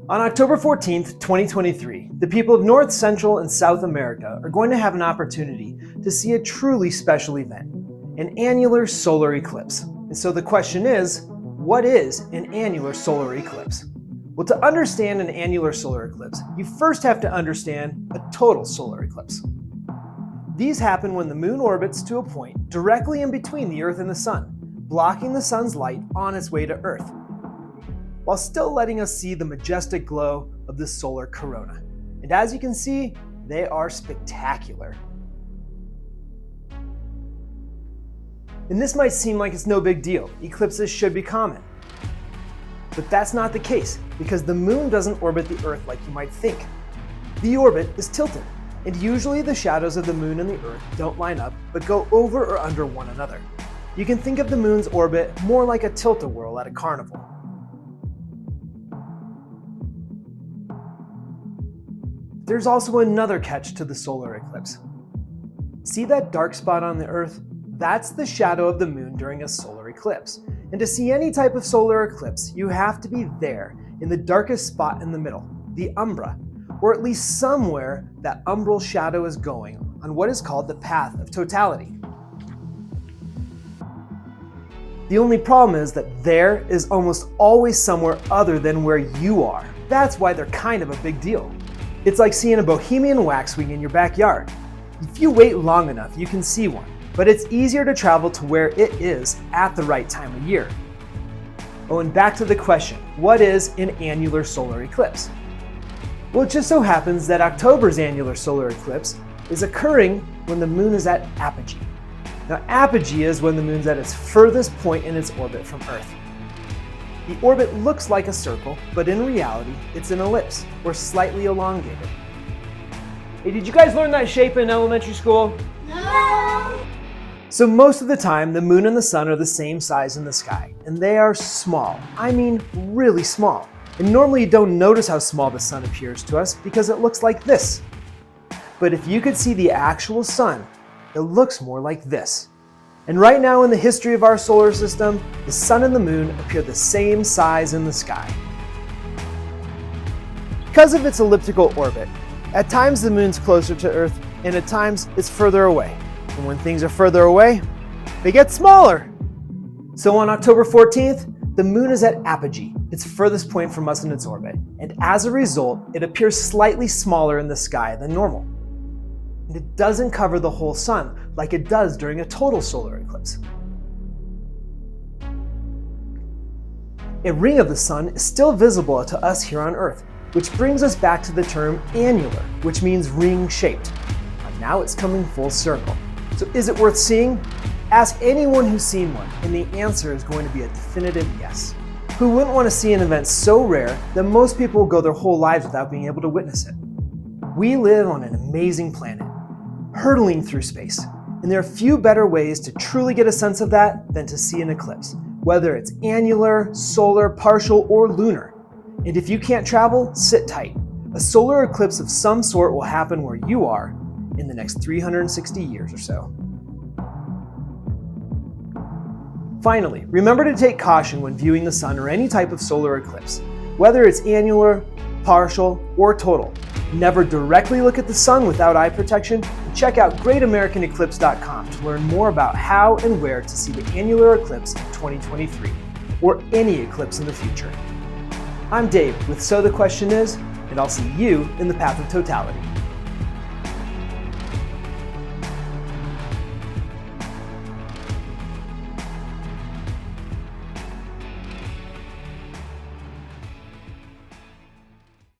On October 14th, 2023, the people of North, Central, and South America are going to have an opportunity to see a truly special event, an annular solar eclipse. And so the question is, what is an annular solar eclipse? Well, to understand an annular solar eclipse, you first have to understand a total solar eclipse. These happen when the moon orbits to a point directly in between the Earth and the Sun, blocking the Sun's light on its way to Earth, while still letting us see the majestic glow of the solar corona. And as you can see, they are spectacular. And this might seem like it's no big deal. Eclipses should be common. But that's not the case, because the moon doesn't orbit the Earth like you might think. The orbit is tilted, and usually the shadows of the moon and the Earth don't line up, but go over or under one another. You can think of the moon's orbit more like a tilt-a-whirl at a carnival. There's also another catch to the solar eclipse. See that dark spot on the Earth? That's the shadow of the moon during a solar eclipse. And to see any type of solar eclipse, you have to be there in the darkest spot in the middle, the umbra, or at least somewhere that umbral shadow is going on what is called the path of totality. The only problem is that there is almost always somewhere other than where you are. That's why they're kind of a big deal. It's like seeing a bohemian waxwing in your backyard. If you wait long enough, you can see one, but it's easier to travel to where it is at the right time of year. Oh, and back to the question, what is an annular solar eclipse? Well, it just so happens that October's annular solar eclipse is occurring when the moon is at apogee. Now, apogee is when the moon's at its furthest point in its orbit from Earth. The orbit looks like a circle, but in reality, it's an ellipse, or slightly elongated. Hey, did you guys learn that shape in elementary school? No! So most of the time, the moon and the sun are the same size in the sky, and they are small. I mean, really small. And normally you don't notice how small the sun appears to us because it looks like this. But if you could see the actual sun, it looks more like this. And right now in the history of our solar system, the sun and the moon appear the same size in the sky. Because of its elliptical orbit, at times the moon's closer to Earth, and at times it's further away. And when things are further away, they get smaller. So on October 14th, the moon is at apogee, its furthest point from us in its orbit. And as a result, it appears slightly smaller in the sky than normal. And it doesn't cover the whole sun like it does during a total solar eclipse. A ring of the sun is still visible to us here on Earth, which brings us back to the term annular, which means ring-shaped. And now it's coming full circle. So is it worth seeing? Ask anyone who's seen one, and the answer is going to be a definitive yes. Who wouldn't want to see an event so rare that most people will go their whole lives without being able to witness it? We live on an amazing planet, hurtling through space, and there are few better ways to truly get a sense of that than to see an eclipse, whether it's annular, solar, partial, or lunar. And if you can't travel, sit tight. A solar eclipse of some sort will happen where you are in the next 360 years or so. Finally, remember to take caution when viewing the sun or any type of solar eclipse, whether it's annular, partial, or total. Never directly look at the sun without eye protection, and check out greatamericaneclipse.com to learn more about how and where to see the annular eclipse in 2023, or any eclipse in the future. I'm Dave with So the Question Is, and I'll see you in the path of totality.